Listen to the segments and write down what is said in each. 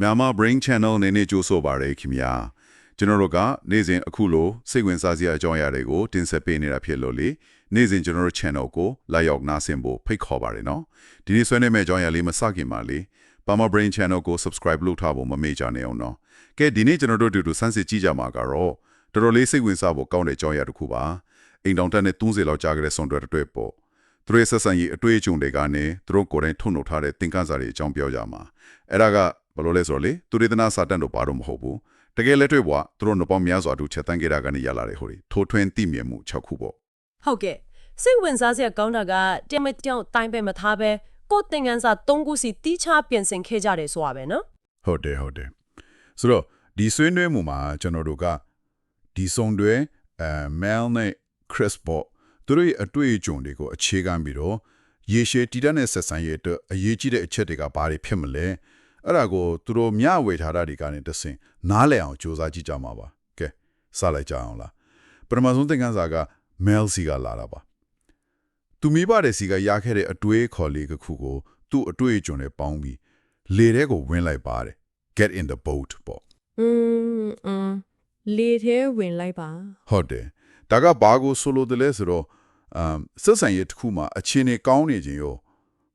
Myanmar Brain Channel နဲ့နေကြိုးဆိုပါရခင်ဗျာကျွန်တော်တို့ကနေ့စဉ်အခုလိုစိတ်ဝင်စားစရာအကြောင်းအရာတွေကိုတင်ဆက်ပေးနေတာဖြစ်လို့လေနေ့စဉ်ကျွန်တော်တို့ channel ကိုလာရောက်နားဆင်ဖို့ဖိတ်ခေါ်ပါရနော်ဒီနေ့ဆွေးနွေးမယ့်အကြောင်းအရာလေးမစခင်ပါလေ Myanmar Brain Channel ကို subscribe လုပ်ထားဖို့မမေ့ကြနဲ့အောင်နော်ကဲဒီနေ့ကျွန်တော်တို့တူစမ်းစစ်ကြည့်ကြမှာကတော့တော်တော်လေးစိတ်ဝင်စားဖို့ကောင်းတဲ့အကြောင်းအရာတစ်ခုပါအိမ်တောင်တက်နဲ့30လောက်ကြာခဲ့တဲ့ဆွန်တွေပေါ့သူတို့ဆက်ဆံရေးအတွေ့အကြုံတွေကနေသူတို့ကိုယ်တိုင်ထုတ်နှုတ်ထားတဲ့သင်ခန်းစာတွေအကြောင်းပြောကြမှာအဲ့ဒါကဘယ်လိုလဲဆိုတော့လေသူဒေသနာစာတန်တို့ဘာလို့မဟုတ်ဘူးတကယ်လက်တွေ့ဘွားသူတို့နှပေါင်းများစွာတူချက်တန်းကြတာကနေရလာတယ်ဟိုလေထိုးထွင်းသိမြင်မှု6ခုပေါ့ဟုတ်ကဲ့စိတ်ဝင်စားစရာကောင်းတာကတမကြောင်တိုင်းပဲမထားပဲကိုသင်ခန်းစာ3ခုစီတီးခြားပြင်ဆင်ခဲ့ကြတယ်ဆိုတာပဲနော်ဟုတ်တယ်ဆိုတော့ဒီဆွေးနွေးမှုမှာကျွန်တော်တို့ကဒီဆုံတွေMel နဲ့ Chris ပေါ့သူတို့ရဲ့အတွေ့အကြုံတွေကိုအခြေခံပြီးတော့ရေရှည်တည်တဲ့ဆက်ဆံရေးအတွက်အရေးကြီးတဲ့အချက်တွေကဘာတွေဖြစ်မလဲအဲ့ဒါကိုသူတို့မျှဝေထားတာတွေကနေတဆင့်နားလည်အောင်စူးစမ်းကြည့်ကြမှာပါကဲစလိုက်ကြအောင်လားပထမဆုံးသင်ခန်းစာက Mel စီကလာတာပါသူမိဘတဲ့စီကရခဲ့တဲ့အတွေ့အခေါ်လေးတစ်ခုကိုသူ့အတွေ့အကြုံနဲ့ပေါင်းပြီးလေထဲကိုဝင်လိုက်ပါတယ် get in the boat ပေါ့လေထဲဝင်လိုက်ပါဟုတ်တယ်ဒါကဘာကိုဆိုလိုတယ်လဲဆိုတော့ဆက်ဆံရေးတစ်ခုမှာအခြေအနေကောင်းနေခြင်းရော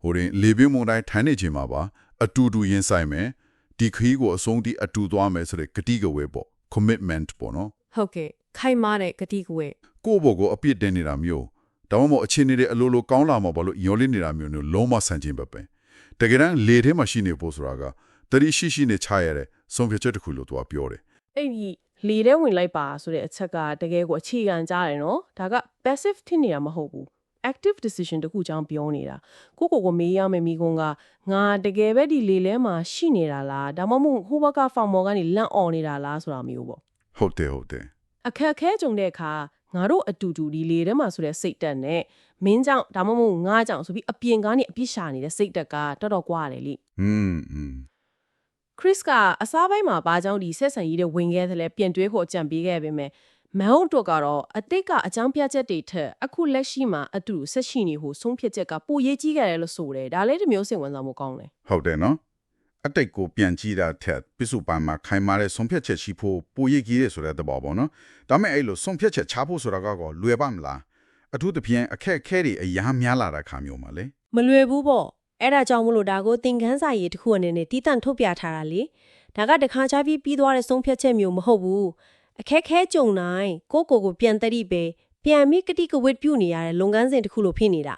ဟိုရင်လေပြင်းမုန်တိုင်းထိုင်နေခြင်းမှာပါအတူတူရင်ဆိုင်မယ်ဒီခရီးကိုအဆုံးထိအတူသွားမယ်ဆိုတဲ့ကတိကဝေပေါ့ commitment ပေါ့နော်ဟုတ်ကဲ့ခိုင်မာတဲ့ကတိကဝေကိုယ့်ဘောကိုအပြစ်တင်နေတာမျိုးဒါမှမဟုတ်အခြေအနေတွေအလိုလိုကောင်းလာမှာဘာလို့ညှော်လင့်နေတာမျိုးနဲ့လုံးဝဆန့်ကျင်ပဲတကယ်တမ်းလေထဲမှာရှိနေဖို့ဆိုတာကတတိရှိနဲ့ချရတဲ့ဆုံးဖြတ်ချက်တစ်ခုလို့သူကပြောတယ်အဲ့ဒီလေထဲဝင်လိုက်ပါဆိုတဲ့အချက်ကတကယ်ကိုအခြေခံကြတယ်နော်ဒါက passive ဖြစ်နေတာမဟုတ်ဘူး active decision တခုကြောင့်ပြောနေတာကိုမေးရမယ့်မိကုန်းကငါတကယ်ပဲဒီလေထဲမှာရှိနေတာလားဒါမှမဟုတ်ဟိုဘက်ကဖောင်မော်ကနေလန့်អော်နေတာလားဆိုတာမျိုးပေါ့ဟုတ်တယ်အခက်ခဲကြုံတဲ့အခါငါတို့အတူတူဒီလေထဲမှာဆိုတဲ့စိတ်တက်နဲ့မင်းကြောင့်ဒါမှမဟုတ်ငါကြောင့်ဆိုပြီးအပြင်ကနေအပြစ်ရှာနေတဲ့စိတ်တက်ကတော်တော်ကွာတယ်လေခရစ်ကအစားပိုင်းမှာဘာကြောင့်ဒီဆက်ဆံရေးတွေဝင်ခဲ့သလဲပြင်တွေးဖို့အကြံပေးခဲ့ပေမဲ့မဲဟုတ်တော့ကတော့အတိတ်ကအကြောင်းပြချက်တွေထက်အခုလက်ရှိမှာအတူဆက်ရှိနေဖို့ဆုံးဖြတ်ချက်ကပိုရေးကြီးခဲ့တယ်လို့ဆိုတယ်ဒါလည်းတစ်မျိုးစိတ်ဝင်စားမှုကောင်းတယ်ဟုတ်တယ်နော်အတိတ်ကိုပြန်ကြည့်တာထက်ပြစုပန်မှာခိုင်မာတဲ့ဆုံးဖြတ်ချက်ရှိဖို့ပိုရေးကြီးတယ်ဆိုတဲ့သဘောပေါ့နော်ဒါမဲ့အဲ့လိုဆုံးဖြတ်ချက်ချဖို့ဆိုတာကတော့လွယ်ပါမလားအထူးသဖြင့်အခက်အခဲတွေအများများလာတဲ့ခါမျိုးမှာလေမလွယ်ဘူးပေါ့အဲ့ဒါကြောင့်မလို့ဒါကိုသင်ခန်းစာရေးတစ်ခုအနေနဲ့တီးတန့်ထုတ်ပြထားတာလေဒါကတခါချပြီးသွားတဲ့ဆုံးဖြတ်ချက်မျိုးမဟုတ်ဘူးအခက်ခဲကြုံတိုင်းကိုပြန်တတိပဲပြန်မိကတိကဝတ်ပြုနေရတဲ့လုပ်ငန်းစဉ်တစ်ခုလိုဖြစ်နေတာ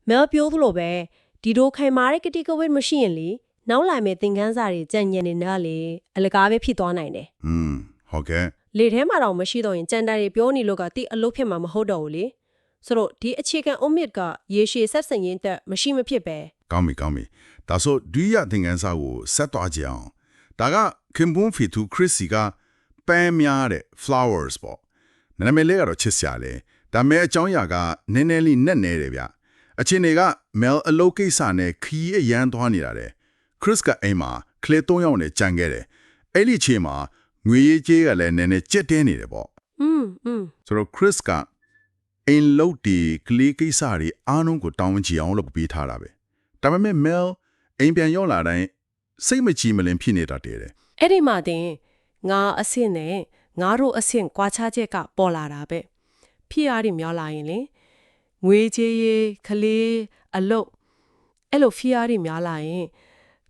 မဲပြောသလိုပဲဒီလိုခိုင်မာတဲ့ကတိကဝတ်မရှိရင်လေနောက်လာမယ့်သင်ခန်းစာတွေကြံ့ညံနေတာလေအလကားပဲဖြစ်သွားနိုင်တယ်ဟုတ်ကဲ့လေထဲမှာတော့မရှိတော့ရင်ကြံတာတွေပြောနေလို့ကတိအလုပ်ဖြစ်မှာမဟုတ်တော့ဘူးလေဆိုတော့ဒီအခြေခံအုံးမြစ်ကရေရှည်ဆက်ဆံရေးတက်မရှိမဖြစ်ပဲကောင်းပြီဒါဆိုဒုတိယသင်ခန်းစာကိုဆက်သွားကြအောင်ဒါကခင်ပွန်းဖီသူခရစ်စီကပန်းများတဲ့ flowers ပေါ့နာမည်လေးကတော့ချစ်စရာလေဒါမဲ့အကြောင်းအရာကနည်းနည်းလေးနဲ့နေတယ်ဗျအချင်းတွေက Mel အလုပ်ကိစ္စနဲ့ခီးရမ်းသွားနေတာတယ်ခရစ်ကအိမ်မှာကလေး3ယောက်နဲ့ကြံခဲ့တယ်အဲ့ဒီချိန်မှာငွေရေးကြေးကလည်းနည်းနည်းကြက်တင်းနေတယ်ပေါ့ဆိုတော့ခရစ်ကအိမ်လုပ်ဒီကလေးကိစ္စတွေအားလုံးကိုတောင်းဝန်ကြည့်အောင်လုပ်ပေးထားတာပဲဒါပေမဲ့ Mel အိမ်ပြန်ရောက်လာတိုင်းစိတ်မကြည်မလင်ဖြစ်နေတာတည်းတယ်အဲ့ဒီမှာတင်ငါအဆင့်နဲ့ငါတို့အဆင့်ကွာခြားချက်ကပေါ်လာတာပဲဖြစ်ရည်များလာရင်လေငွေကြေးရေးခလေးအလုပ်အဲ့လိုဖြစ်ရည်များလာရင်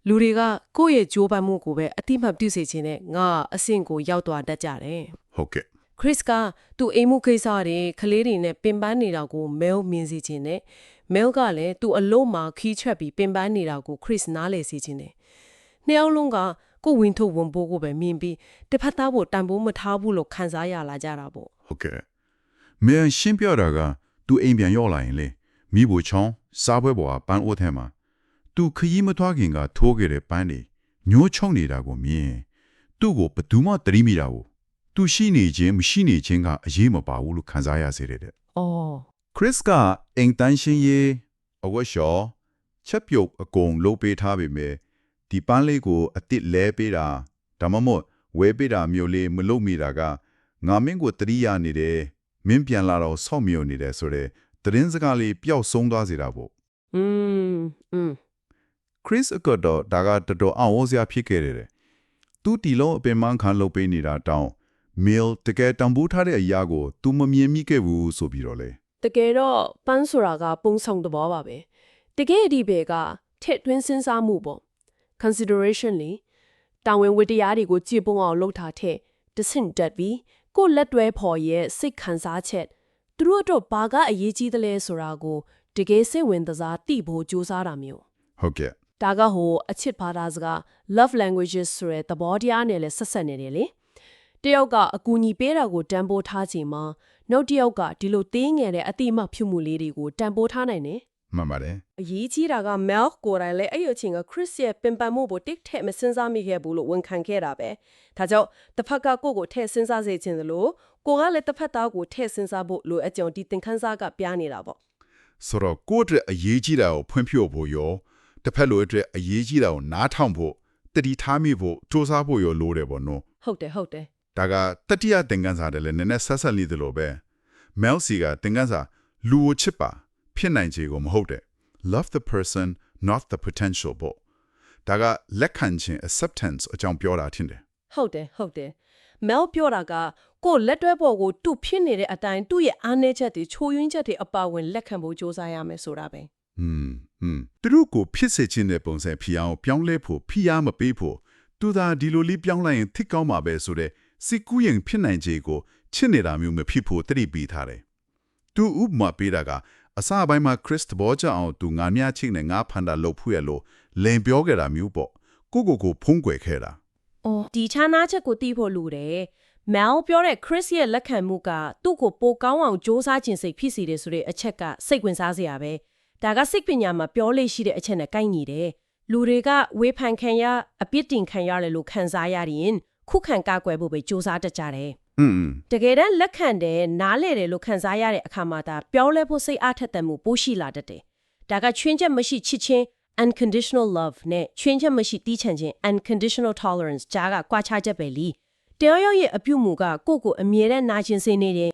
လူတွေကကိုယ့်ရဲ့ကြိုးပမ်းမှုကိုပဲအတိမတ်ပြုစေခြင်းနဲ့ငါအဆင့်ကိုရောက်သွားတတ်ကြတယ်ဟုတ်ကဲ့ခရစ်ကသူ့အိမ်မှုကိစ္စတွေခလေးတွေနဲ့ပင်ပန်းနေတာကိုမဲမြင်စေခြင်းနဲ့မဲကလည်းသူ့အလုံးမှာခီးချက်ပြီးပင်ပန်းနေတာကိုခရစ်နားလည်စေခြင်းနဲ့နှစ်ယောက်လုံးကကိုဝင်ထုတ်ဝန်ပိုးကိုပဲမြင်ပြီးတစ်ဖက်သားဖို့တန်ဖိုးမထားဘူးလို့ခံစားရလာကြတာပေါ့ဟုတ်ကဲ့မဲရှင်းပြတာကသူအိမ်ပြန်ရောက်လာရင်လေမိဖို့ချောင်းစားပွဲပေါ်ကပန်းအိုးထဲမှာသူခရီးမသွားခင်ကထိုးခဲ့တဲ့ပန်းတွေညှိုးချုံနေတာကိုမြင်သူ့ကိုဘယ်သူမှသတိမိတာကိုသူရှိနေခြင်းမရှိနေခြင်းကအရေးမပါဘူးလို့ခံစားရစေတဲ့ခရစ်ကအိမ်တန်းရှင်းရေးအဝတ်လျှော်ချက်ပြုတ်အကုန်လုပ်ပေးထားပေမဲ့ဒီပန်းလေးကိုအစ်စ်လဲပေးတာဒါမှမဟုတ်ဝဲပေးတာမျိုးလေးမလုပ်မိတာကငါမင်းကိုတတိယနေတယ်မင်းပြန်လာတော့ဆော့မြော်နေတယ်ဆိုတဲ့သတင်းစကားလေးပျောက်ဆုံးသွားစေတာပေါ့ခရစ်ကတော့ဒါကတော်တော်အောင်ဝစရာဖြစ်ခဲ့တယ် သူတီလုံးအပင်မခံလုပ်ပေးနေတာတောင်း mail တကယ်တံပိုးထားတဲ့အရာကို तू မမြင်မိခဲ့ဘူးဆိုပြီးတော့လေ တကယ်တော့ပန်းဆိုတာကပုံဆောင်သဘောပါပဲတကယ်အဒီဘေကထက်တွင်းစဉ်းစားမှုပေါ့ consideration လေတာဝန်ဝတ္တရားတွေကိုကြည့်ပုံအောင်လုပ်ထားတဲ့တဆင့်တက်ပြီးကိုလက်တွဲဖော်ရဲ့စိတ်ခံစားချက်သူတို့တော့ဘာကအရေးကြီးတယ်လဲဆိုတာကိုတကယ်စိတ်ဝင်စားသိဖို့ကြိုးစားတာမျိုး ဟုတ်ကဲ့ ဒါကဟိုအချစ်ဘာသာစကား love languages ဆိုတဲ့သဘောတရားနဲ့လည်းဆက်ဆက်နေတယ်လေတယောက်ကအကူအညီပေးတာကိုတန်ဖိုးထားချိန်မှာနောက်တစ်ယောက်ကဒီလိုသေးငယ်တဲ့အတိအမှဖြူမှုလေးတွေကိုတန်ဖိုးထားနိုင်တယ်မှန်ပါတယ် အရေးကြီးတာက Mel ကိုယ်တိုင်လည်းအဲ့ဒီအချိန်က Chris ရဲ့ပင်ပန်းမှုကိုတစ်ထက်မစင်စားမိခဲ့ဘူးလို့ဝန်ခံခဲ့တာပဲဒါကြောင့်တစ်ဖက်ကကိုယ့်ကိုထည့်စဉ်းစားစေချင်တယ်လို့ကိုကလည်းတစ်ဖက်သားကိုထည့်စဉ်းစားဖို့လိုအပ်ကြောင်းဒီသင်ခန်းစာကပြနေတာပေါ့ ဆိုတော့ကိုယ့်အတွက်အရေးကြီးတာကိုဖွင့်ပြဖို့ရောတစ်ဖက်လိုအတွက်အရေးကြီးတာကိုနားထောင်ဖို့တတိထားမိဖို့စူးစမ်းဖို့ရောလိုတယ်ပေါ့နော် ဟုတ်တယ်ဟုတ်တယ် ဒါကတတိယသင်ခန်းစာတယ်လည်းနည်းနည်းဆက်ဆက်လေးတယ်လို့ပဲ Mel C ကသင်ခန်းစာလူကိုချစ်ပါဖြစ်နိုင်ခြေကိုမဟုတ်တဲ့ love the person not the potential ပေါ့ဒါကလက်ခံခြင်း acceptance အကြောင်းပြောတာထင်တယ် ဟုတ်တယ်ဟုတ်တယ် Mel ပြောတာကကိုလက်တွဲပေါ်ကိုသူ့ဖြစ်နေတဲ့အတိုင်းသူ့ရဲ့အားနည်းချက်တွေချိုးယွင်းချက်တွေအပါဝင်လက်ခံဖို့စ조사ရမယ်ဆိုတာပဲ သူတို့ကိုဖြစ်စေခြင်းတဲ့ပုံစံဖြစ်အောင်ပြောင်းလဲဖို့ဖိအားမပေးဖို့သူသာဒီလိုလေးပြောင်းလိုက်ရင်ထိကောင်းမှာပဲဆိုတဲ့စိတ်ကူးရင်ဖြစ်နိုင်ခြေကိုချစ်နေတာမျိုးမဖြစ်ဖို့တတိပေးထားတယ်သူဥပမာပေးတာကအစပိုင်းမှာ Chris ဘောချအောင်သူငါမြချိနဲ့ငါဖန်တာလုပ်ဖို့ရလို့လင်ပြောခဲ့တာမျိုးပေါ့ကိုဖုံးကွယ်ခဲ့တာ အော်ဒီခြားနာချက်ကိုသိဖို့လိုတယ် Mel ပြောတဲ့ Chris ရဲ့လက်ခံမှုကသူ့ကိုပိုကောင်းအောင်စ조사ခြင်းစိတ်ဖြစ်စီတယ်ဆိုတဲ့အချက်ကစိတ်ဝင်စားစရာပဲဒါကစိတ်ပညာမှာပြောလို့ရှိတဲ့အချက်နဲ့ကိုက်ညီတယ်လူတွေကဝေဖန်ခံရအပြစ်တင်ခံရတယ်လို့ခံစားရရင်ခုခံကာကွယ်ဖို့ပဲစ조사တတ်ကြတယ်တကယ်တမ်းလက်ခံတယ်နားလဲတယ်လို့ခံစားရတဲ့အခါမှာဒါပြောလဲဖို့စိတ်အားထက်သန်မှုပိုရှိလာတတ်တယ်ဒါကချွင်းချက်မရှိချစ်ချင်း unconditional love နဲ့ချွင်းချက်မရှိတီးချန်ခြင်း unconditional tolerance ကြားကကွာခြားချက်ပဲလीတရားရောက်ရဲ့အပြုမှုကကိုအမြဲတမ်းနာကျင်စေနေတယ်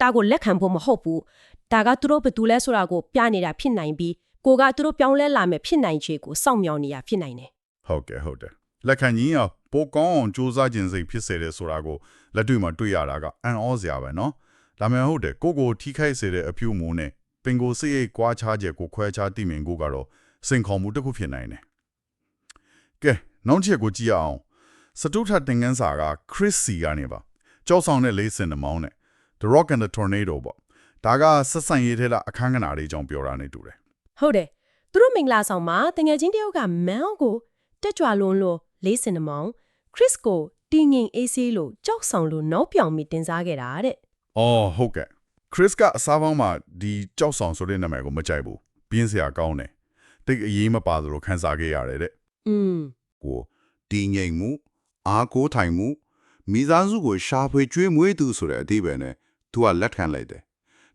ဒါကိုလက်ခံဖို့မဟုတ်ဘူးဒါကသူတို့ဘယ်သူလဲဆိုတာကိုပြနေတာဖြစ်နိုင်ပြီးကိုကသူတို့ပြောင်းလဲလာမယ်ဖြစ်နိုင်ခြေကိုစောင့်မျှော်နေတာဖြစ်နိုင်တယ် ဟုတ်တယ်လက်ခံကြီးအောင်ပိုကောင်းအောင်စူးစမ်းခြင်းစိတ်ဖြစ်စေတယ်ဆိုတာကိုလက်တွေ့မှာတွေ့ရတာကအံ့ဩစရာပဲနော်ဒါမှမဟုတ်တယ်ကိုထိခိုက်စေတဲ့အပြုမှုနဲ့ပင်ကိုစိတ်ရိတ်ကွာခြားချက်ကိုခွဲခြားသိမြင်ကိုကတော့စိန်ခေါ်မှုတစ်ခုဖြစ်နိုင်တယ်ကဲနောက်ချက်ကိုကြည့်အောင်စတုထသင်ခန်းစာက Chris C ကနေပါကြောက်ဆောင်တဲ့လေးစင်နှမောင်းနဲ့ The Rock and the Tornado ပေါ့ဒါကဆက်ဆံရေးထဲကအခန်းကဏ္ဍတွေအကြောင်းပြောတာနေတူတယ် ဟုတ်တယ်သူတို့မင်္ဂလာဆောင်မှာတငယ်ချင်းတယောက်က Mel ကိုတက်ကြွလွန်းလို့လေးစင်နှမောင်း Chris ကိုတင်းငင်အေးဆေးလို့ကြောက်ဆောင်လို့နောက်ပြောင်ပြီးတင်စားခဲ့တာတဲ့ အော်ဟုတ်ကဲ့ Chris ကအစားပေါင်းမှာဒီကြောက်ဆောင်ဆိုတဲ့နာမည်ကိုမကြိုက်ဘူးပြင်းစရာကောင်းတယ်တိတ်အရေးမပါသလိုခန်းစားခဲ့ရတယ်တဲ့ကိုတီငိမ်မှုအားကိုးထိုင်မှုမိသားစုကိုရှာဖွေကျွေးမွေးသူဆိုတဲ့အဓိပ္ပာယ်နဲ့သူကလက်ခံလိုက်တယ်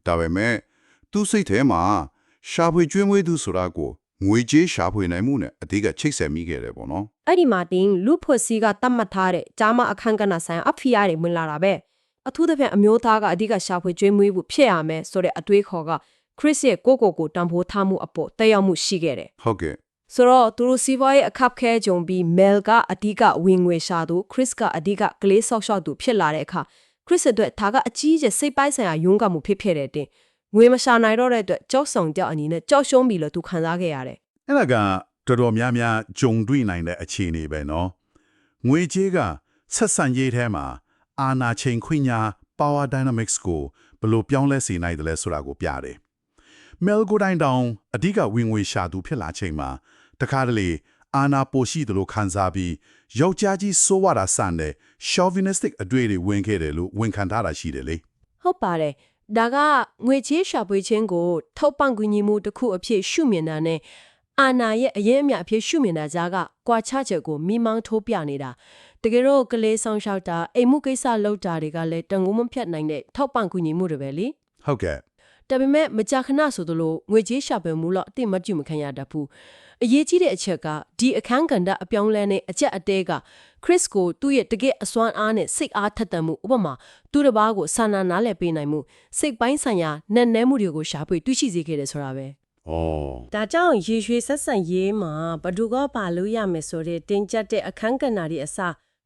ဒါပေမဲ့သူစိတ်ထဲမှာရှာဖွေကျွေးမွေးသူဆိုတာကိုငွေကြေးရှာဖွေနိုင်မှုနဲ့အဓိကချိတ်ဆက်မိခဲ့တယ်ပေါ့နော် အဲ့ဒီမှာတင်လူဖွဲ့စည်းကတတ်မှတ်ထားတဲ့ဂျာမအခန်းကဏ္ဍဆိုင်အဖိအားတွေဝင်လာတာပဲအထူးသဖြင့်အမျိုးသားကအဓိကရှာဖွေကျွေးမွေးဖို့ဖြစ်ရမယ်ဆိုတဲ့အတွေးခေါ်က Chris ရဲ့ကိုတန်ဖိုးထားမှုအပေါ်တက်ရောက်မှုရှိခဲ့တယ် ဟုတ်ကဲ့ ဆိုတော့သူတို့စီးပွားရေးအခက်ခဲကြုံပြီး Mel ကအဓိကဝင်ငွေရှာသူ Chris ကအဓိကကလေးဆောက်ရှောက်သူဖြစ်လာတဲ့အခါ Chris အတွက်ဒါကအကြီးကျယ်စိတ်ပိုင်းဆိုင်ရာယုံကမှုဖြစ်ခဲ့တဲ့တင်ငွေမရှာနိုင်တော့တဲ့အတွက်ကြောက်ဆောင်ကြောက်အနေနဲ့ကြောက်ရှုံးပြီးလို့သူခံစားခဲ့ရတယ် အဲ့ဒါကတော်တော်များများဂျုံတွေ့နိုင်တဲ့အခြေအနေပဲနော်ငွေကြေးကဆက်ဆံရေးထဲမှာအာနာချိန်ခွင့်ညာ power dynamics ကိုဘယ်လိုပြောင်းလဲစေနိုင်တယ်လဲဆိုတာကိုပြတယ် Mel ကိုတိုင်းတောင်အဓိကဝင်ငွေရှာသူဖြစ်လာချိန်မှာတခါတလေအာနာပိုရှိသလိုခံစားပြီးယောက်ျားကြီးစိုးဝါတာစတဲ့ chauvinistic အတွေ့တွေဝင်ခဲ့တယ်လို့ဝန်ခံထားတာရှိတယ်လေ ဟုတ်ပါတယ်ဒါကငွေချေးရှာဖွေခြင်းကိုထောက်ပံ့ကူညီမှုတစ်ခုအဖြစ်ရှုမြင်တာနဲ့အာနာရဲ့အရင်အမြအဖြစ်ရှုမြင်တာကြားကကွာခြားချက်ကိုမိမောင်းထိုးပြနေတာတကယ်တော့ကလေးဆောင်ရှောက်တာအိမ်မှုကိစ္စလုပ်တာတွေကလည်းတန်ငုံမဖြတ်နိုင်တဲ့ထောက်ပံ့ကူညီမှုတွေပဲလေ ဟုတ်ကဲ့ ဒါပေမဲ့မကြာခဏဆိုသလိုငွေကြေးရှာဖွေမှုလို့အတိမတ်ကျမခံရတတ်ဘူးအရေးကြီးတဲ့အချက်ကဒီအခန်းကဏ္ဍအပြောင်းလဲနဲ့အချက်အသေးက Chris ကိုသူ့ရဲ့တကယ့်အစွမ်းအားနဲ့စိတ်အားထက်သန်မှုဥပမာသူတစ်ပါးကိုစာနာနားလည်ပေးနိုင်မှုစိတ်ပိုင်းဆိုင်ရာနက်နဲမှုတွေကိုရှာဖွေတွေ့ရှိစေခဲ့တယ်ဆိုတာပဲ ဒါကြောင့်ရေရွှေဆက်ဆံရေးမှာဘဒုကပါလို့ရမယ်ဆိုတဲ့တင်ကြတဲ့အခန်းကဏ္ဍတွေအစ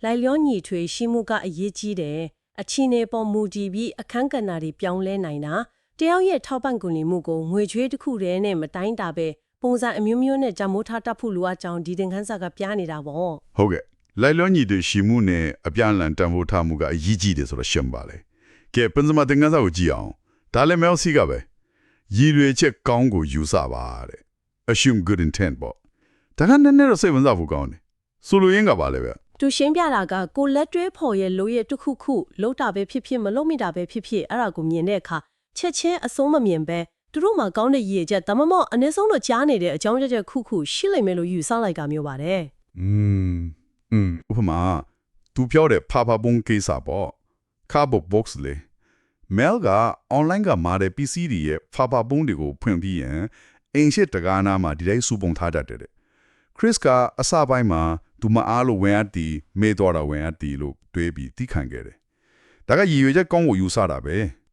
လိုက်လျောညီထွေရှိမှုကအရေးကြီးတယ်အချင်းနေပေါ်မူတည်ပြီးအခန်းကဏ္ဍတွေပြောင်းလဲနိုင်တာတယောက်ရဲ့ထောက်ပံ့ကူညီမှုကိုငွေချွေးတစ်ခုတည်းနဲ့မတိုင်းတာပဲပုံစံအမျိုးမျိုးနဲ့ကြမိုးထားတတ်ဖို့လိုအပ်ကြောင်းဒီသင်ခန်းစာကပြနေတာပေါ့ဟုတ်ကဲ့လိုက်လျောညီထွေရှိမှုနဲ့အပြန်အလှန်တန်ဖိုးထားမှုကအရေးကြီးတယ်ဆိုတော့ရှင်းပါလေကဲပင်စမသင်ခန်းစာကိုကြည့်အောင်ဒါလည်းမဲလ်စီကပဲရည်ရွယ်ချက်ကောင်းကိုယူဆပါတဲ့ assume good intent ပေါ့ဒါကနည်းနည်းတော့စိတ်ဝင်စားဖို့ကောင်းတယ်ဆိုလိုရင်းကပါလေဗျသူရှင်းပြတာကကိုလက်တွဲဖော်ရဲ့လိုရဲ့တစ်ခုခုလောက်တာပဲဖြစ်ဖြစ်မလုပ်မိတာပဲဖြစ်ဖြစ်အဲ့ဒါကိုမြင်တဲ့အခါချက်ချင်းအစိုးမမြင်ပဲသူတို့မှာကောင်းတဲ့ရည်ရွယ်ချက်ဒါမှမဟုတ်အနည်းဆုံးတော့ကြားနေတဲ့အကြောင်းချက်ခုခုရှိလိမ့်မယ်လို့ယူဆလိုက်ကမျိုးပါတယ်ဥပမာသူပြောတဲ့ဖာဖာပုံကိစ္စပေါ့ cardboard box လေ mail က online ကမာတဲ့ PC တွေရဲ့ဖာဖာပုံတွေကိုဖွင့်ပြီးရင်အင်ရှစ်တကားနာမှာဒီတိုင်းစုပုံထားတတ်တယ် Chris ကအစပိုင်းမှာသူမအားလို့ဝင်အပ်တီမေးတော့တာဝင်အပ်တီလို့တွေးပြီးသိခံခဲ့တယ်ဒါကရည်ရွယ်ချက်ကောင်းကိုယူဆတာပ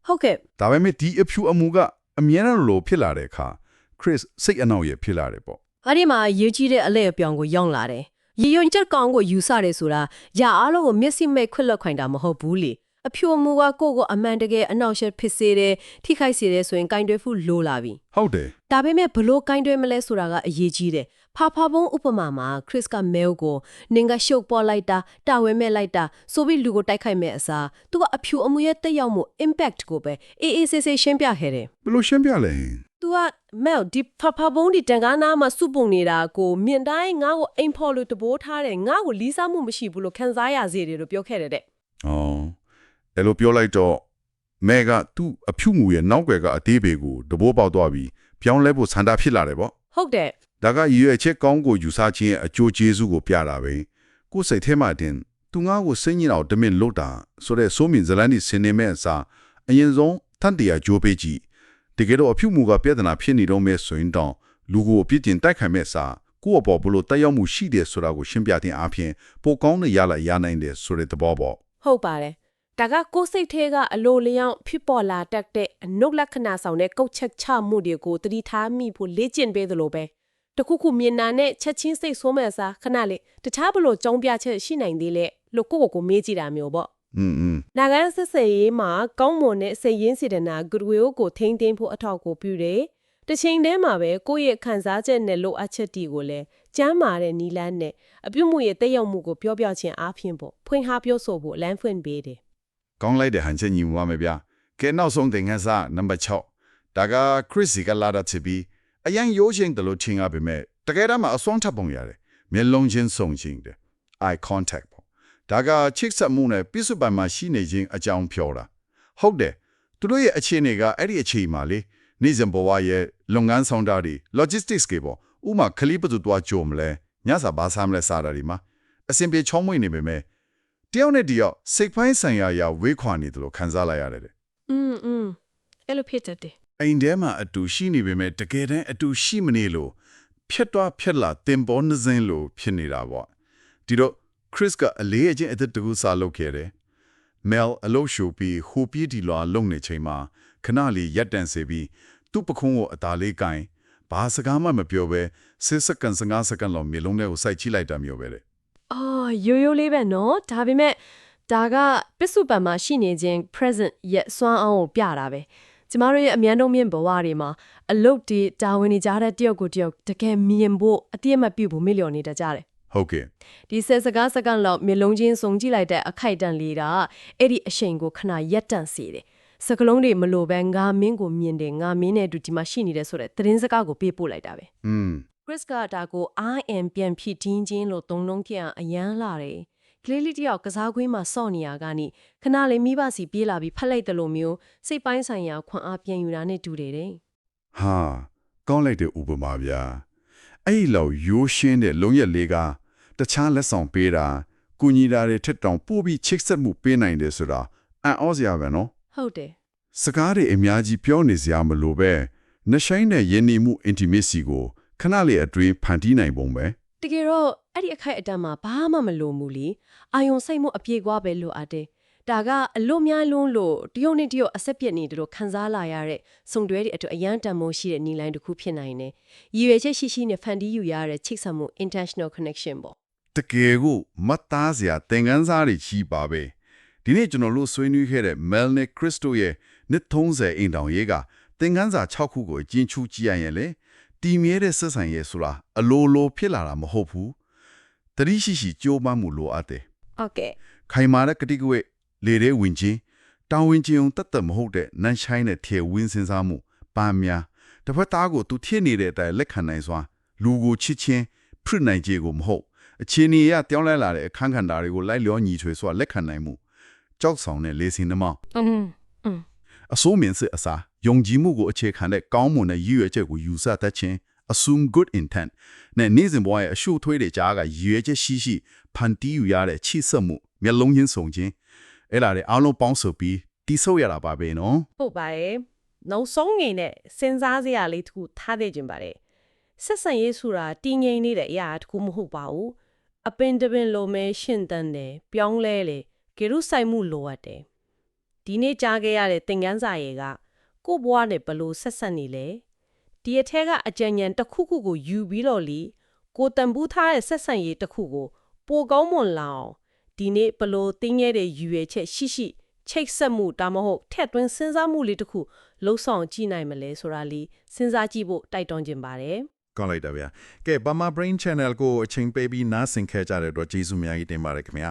ဲဟုတ်ကဲ့ဒါပေမဲ့ဒီအဖြူအမူကအမြဲတမ်းလိုဖြစ်လာတဲ့အခါ Chris စိတ်အနှောက်ရဖြစ်လာတယ်ပေါ့အဲ့ဒီမှာရေးကြီးတဲ့အလဲအပြောင်ကိုရောက်လာတယ်ရည်ရွယ်ချက်ကောင်းကိုယူဆတယ်ဆိုတာရာအားလုံးကိုမျက်စိမဲ့ခွက်လက်ခွင်တာမဟုတ်ဘူးလေအဖြူအမူကကိုယ့်ကိုအမှန်တကယ်အနောက်ရှက်ဖြစ်စေတယ်ထိခိုက်စေတယ်ဆိုရင်ကင်တွယ်ဖို့လိုလာပြီဟုတ်တယ်ဒါပေမဲ့ဘလို့ကင်တွယ်မလဲဆိုတာကအရေးကြီးတယ်ဖာဖာဘုံဥပမာမှာခရစ်ကမဲလ်ကိုနင်ကရှုပ်ပေါ်လိုက်တာတာဝဲမဲ့လိုက်တာဆိုပြီးလူကိုတိုက်ခိုက်မဲ့အစားသူကအဖြူအမူရဲ့တက်ရောက်မှု impact ကိုပဲအေးအေးဆေးဆေးရှင်းပြခဲ့တယ်ဘလို့ရှင်းပြလဲသူကမဲလ်ဒီဖာဖာဘုံဒီတန်ကားနာမှာစုပုံနေတာကိုမြင်တိုင်းငါ့ကိုအိမ်ဖော်လို့တဘိုးထားတယ်ငါ့ကိုလီးစားမှုမရှိဘူးလို့ခံစားရစေတယ်လို့ပြောခဲ့တယ်တဲ့အဲ့လိုပြောလိုက်တော့မဲကသူ့အဖြူမူရဲ့နောက်ွယ်ကအသေးပေကိုတဘိုးပေါက်သွားပြီးပြောင်းလဲဖို့ဆန္ဒဖြစ်လာတယ်ပေါ့ဟုတ်တယ်ဒါကရည်ရွယ်ချက်ကောင်းကိုယူဆခြင်းရဲ့အကျိုးကျေးဇူးကိုပြတာပဲကိုယ်စိတ်ထဲမှာတင်သူငါ့ကိုစိတ်ညစ်အောင်တမင်လို့တာဆိုတဲ့စိုးမြင်ဇလန်းဒီစင်နေမဲ့အစားအရင်ဆုံးတန်တရားကြိုးပေးကြည့်တကယ်တော့အဖြူမူကပြဿနာဖြစ်နေတော့မဲ့ဆိုရင်တော့လူကိုအပြစ်တင်တိုက်ခိုက်မဲ့စားကိုယ့်အပေါ်ဘလို့တက်ရောက်မှုရှိတယ်ဆိုတာကိုရှင်းပြတဲ့အပြင်ပိုကောင်းတဲ့ရလာရနိုင်တယ်ဆိုတဲ့သဘောပေါ့ဟုတ်ပါတယ်ဒါကကိုယ်စိတ်ထဲကအလိုလျောက်ဖြစ်ပေါ်လာတတ်တဲ့အနုလက္ခဏာဆောင်တဲ့ကုတ်ချက်ချမှုတွေကိုသတိထားမိဖို့လေ့ကျင့်ပေးသလိုပဲတခုခုမြင်နာနဲ့ချက်ချင်းစိတ်ဆိုးမဲ့အစားခဏလေးတခြားဘလို့ကြောင်းပြချက်ရှိနိုင်သေးလဲလို့ကိုမေးကြည့်တာမျိုးပေါ့နာဂန်ဆက်စရေးမှာကောင်းမွန်တဲ့စိတ်ရင်းစေတနာ goodwill ကိုထိန်းသိမ်းဖို့အထောက်အကူပြုတယ်တစ်ချိန်တည်းမှာပဲကိုယ့်ရဲ့ခံစားချက်နဲ့လိုအပ်ချက်တွေကိုလည်းကျမ်းမာတဲ့နီလန်းနဲ့အပြုမှုရဲ့တက်ရောက်မှုကိုပြောပြခြင်းအားဖြင့်ပေါ့ဖွင့်ဟာပြောဆိုဖို့လမ်းဖွင့်ပေးတယ်ကောင်းလိုက်တဲ့ဟန်ချက်ညီမမယ်ဗျာကဲနောက်ဆုံးသင်ခန်းစာနံပါတ်6ဒါက Chris ကလာတာချပြီးအရင်ရိုးချင်းတလို့ချင်းအပ်ပေမဲ့တကယ်တမ်းမှာအစွမ်းထပ်ပုံရတယ်မျက်လုံးချင်းစုံချင်းတယ် eye contact ပေါ့ဒါကချစ်ဆက်မှုနဲ့ပြစ္ဆုတ်ပံမှာရှိနေခြင်းအကြောင်းပြောတာဟုတ်တယ်သူတို့ရဲ့အခြေအနေကအဲ့ဒီအခြေမှာလေနေစဉ်ဘဝရဲ့လုပ်ငန်းဆောင်တာတွေ logistics ကေပေါ့ဥမာခလီးပစုသွားကြုံမလဲညစာဘာစားမလဲစားတာဒီမှာအစင်ပြေချောင်းမွေ့နေပေမဲ့တယောက်နဲ့တယောက်စိတ်ပိုင်းဆိုင်ရာဝေးခွာနေတယ်လို့ခံစားလိုက်ရတယ်အဲ့လိုဖြစ်တယ်အိမ်ထဲမှာအတူရှိနေပေမဲ့တကယ်တမ်းအတူရှိမနေလို့ဖြစ်သွားဖြစ်လာတင်ပေါ်နေစဉ်လို့ဖြစ်နေတာပေါ့ဒီတော့ Chris ကအလေးအကျင့်အသက်တကူစားလုပ်ခဲ့တယ် Mel အလုပ်ရှုပ်ပြီးဟိုပြေးဒီလွာလုံနေချိန်မှာခဏလေးရက်တန်စေပြီးသူ့ပခုံးကိုအသာလေးကင်ဘာစကားမှမပြောဘဲ10စက္ကန့်15စက္ကန့်လောက်မြေလုံးထဲကိုစိုက်ချိလိုက်တာမျိုးပဲလေရိုးရိုးလေးပဲနော်ဒါပေမဲ့ဒါကပစ္စုပန်မှာရှိနေခြင်း present ရဲ့စွမ်းအောင်ကိုပြတာပဲကျမတို့ရဲ့အမြန်တုံးမြင့်ဘဝတွေမှာအလုတ်တီတာဝန်နေကြတဲ့တယောက်ကိုတယောက်တကယ်မြင်ဖို့အတိအမှတ်ပြုဖို့မေ့လျော်နေတတ်ကြတယ်ဟုတ်ကဲ့ဒီစကားလောက်မျိုးလုံးချင်းစုံကြည့်လိုက်တဲ့အခိုက်အတန့်လေးတာအဲ့ဒီအရှိန်ကိုခဏရက်တန့်စေတယ်စကလုံးတွေမလိုပဲငါမင်းကိုမြင်တယ်ငါမင်းနဲ့အတူဒီမှာရှိနေတယ်ဆိုတဲ့သတင်းစကားကိုပေးပို့လိုက်တာပဲChris ကဒါကို I am ပြန်ဖြစ်တင်းချင်းလို့သုံးလုံးပြန်အရန်လာတယ်ကလေးလေးတယောက်ကစားကွင်းမှာစော့နေရကနေခဏလေးမိဘစီပြေးလာပြီးဖက်လိုက်တယ်လို့မျိုးစိတ်ပိုင်းဆိုင်ရာခွန်အားပြန်ယူတာနဲ့တူတယ်တဲ့ဟာကောင်းလိုက်တဲ့ဥပမာဗျာအဲ့ဒီလောက်ရိုးရှင်းတဲ့လုံးရက်လေးကတခြားလက်ဆောင်ပေးတာကုညီတာတွေထက်တောင်ပို့ပြီးချစ်ဆက်မှုပေးနိုင်တယ်ဆိုတာအံ့ဩစရာပဲနော်ဟုတ်တယ်စကားတွေအများကြီးပြောနေစရာမလိုပဲနှဆိုင်တဲ့ယဉ်နေမှု intimacy ကိုခဏလေးအတွင်းဖန်တီးနိုင်ပုံပဲတကယ်တော့အဲ့ဒီအခိုက်အတန့်မှာဘာမှမလိုဘူးလေအာယုံစိတ်မှုအပြေကွာပဲလိုအပ်တယ်ဒါကအလွတ်များလုံးလို့တရုတ်နဲ့တရုတ်အဆက်ပြက်နေတယ်လို့ခံစားလာရတဲ့စုံတွဲတွေအတွက်အရန်တန်မိုးရှိတဲ့နီလိုင်းတစ်ခုဖြစ်နိုင်တယ်ရည်ရွယ်ချက်ရှိရှိနဲ့ဖန်တီးယူရတဲ့ချိတ်ဆက်မှု intentional connection ပေါ့ တကယ်ကိုမတ်သားစရာသင်ခန်းစာတွေကြီးပါပဲဒီနေ့ကျွန်တော်တို့ဆွေးနွေးခဲ့တဲ့ Mel နဲ့ Crystal ရဲ့နှစ်30အိမ်တောင်ရေးကသင်ခန်းစာ6ခုကိုကျင်းချူကြည့်ရရင်လေတီမြဲတဲ့ဆက်ဆံရေးဆိုတာအလိုလိုဖြစ်လာတာမဟုတ်ဘူးတတိရှိရှိကြိုးပမ်းမှုလိုအပ်တယ် ဟုတ်ကဲ့ ခိုင်မာတဲ့ကတိကဝတ်လေတဲ့ဝင်ချင်းတောင်းဝင်ချင်းုံတတ်တမဟုတ်တဲ့နန်းဆိုင်တဲ့ထေဝင်းစင်စားမှုပန်းများတစ်ဖက်သားကိုသူဖြစ်နေတဲ့အတိုင်းလက်ခံနိုင်စွာလူကိုချစ်ချင်းပြစ်နိုင်ခြင်းကိုမဟုတ်အခြေအနေအရတောင်းလဲလာတဲ့အခန်းကဏ္ဍတွေကိုလိုက်လျောညီထွေစွာလက်ခံနိုင်မှုကြောက်ဆောင်တဲ့လေစင်နှမောင်းအစိုးမြင့်စစ်အစားယုံကြည်မှုကိုအခြေခံတဲ့ကောင်းမွန်တဲ့ရည်ရွယ်ချက်ကိုယူဆတတ်ခြင်း assume good intent နဲ့နေ့စဉ်ဘဝရဲ့အရှုထွေးတဲ့ကြားကရည်ရွယ်ချက်ရှိရှိဖန်တီးယူရတဲ့ချိစက်မှုမျက်လုံးချင်းစုံခြင်းအဲ့ဒါတွေအားလုံးပေါင်းစုပြီးတိဆောက်ရတာပါပဲနော် ဟုတ်ပါတယ်နောက်ဆုံးငိမ့်နဲ့စဉ်းစားစရာလေးတစ်ခုထားသေးခြင်းပါတယ်ဆက်ဆံရေးဆိုတာတည်ငြိမ်နေတဲ့အရာတစ်ခုမဟုတ်ပါဘူးအပင်တပင်လိုမဲရှင်းတန်းတယ်ပြောင်းလဲလေဂေရုဆိုင်မှုလိုအပ်တယ်ဒီနေ့ကြားခဲ့ရတဲ့သင်ခန်းစာတွေကကို့ဘဝနဲ့ဘယ်လိုဆက်ဆက်နေလဲဒီအထက်ကအကြံဉာဏ်တစ်ခုခုကိုယူပြီးတော့လီကိုတန်ဘူးထားတဲ့ဆက်ဆံရေးတစ်ခုကိုပိုကောင်းမွန်လာအောင်ဒီနေ့ဘယ်လိုတင်းရဲတဲ့ယူရချက်ရှိရှိချိတ်ဆက်မှုဒါမှမဟုတ်ထက်သွင်းစဉ်းစားမှုလေးတစ်ခုလှုပ်ဆောင်ကြည့်နိုင်မလဲဆိုတာလေးစဉ်းစားကြည့်ဖို့တိုက်တွန်းခြင်းပါတယ်ကောင်းလိုက်တာဗျာကဲ Burma Brain Channel ကိုအချိန်ပေးပြီးနားဆင်ခဲ့ကြတဲ့အတွက်ကျေးဇူးအများကြီးတင်ပါတယ်ခင်ဗျာ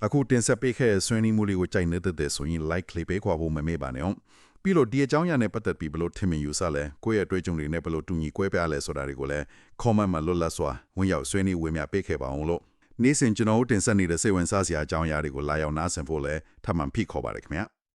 အခုတင်ဆက်ပေးခဲ့ဆွေးနွေးမှုလေးကိုကြိုက်နေတဲ့ဆိုရင် like လေးပေးခွာဖို့မမေ့ပါနဲ့အောင်ပြီးလို့ဒီအကြောင်းအရာနဲ့ပတ်သက်ပြီးဘလို့ထင်မြင်ယူဆလဲကိုယ့်ရဲ့အတွေ့အကြုံတွေနဲ့ဘလို့တူညီကွဲပြားလဲဆိုတာတွေကိုလည်း comment မှာလွတ်လပ်စွာဝင်ရောက်ဆွေးနွေးဝေမျှပေးခဲ့ပါအောင်လို့နေ့စဉ်ကျွန်တော်တို့တင်ဆက်နေတဲ့စိတ်ဝင်စားစရာအကြောင်းအရာတွေကိုလာရောက်နားဆင်ဖို့လည်းထပ်မံဖိတ်ခေါ်ပါတယ်ခင်ဗျာ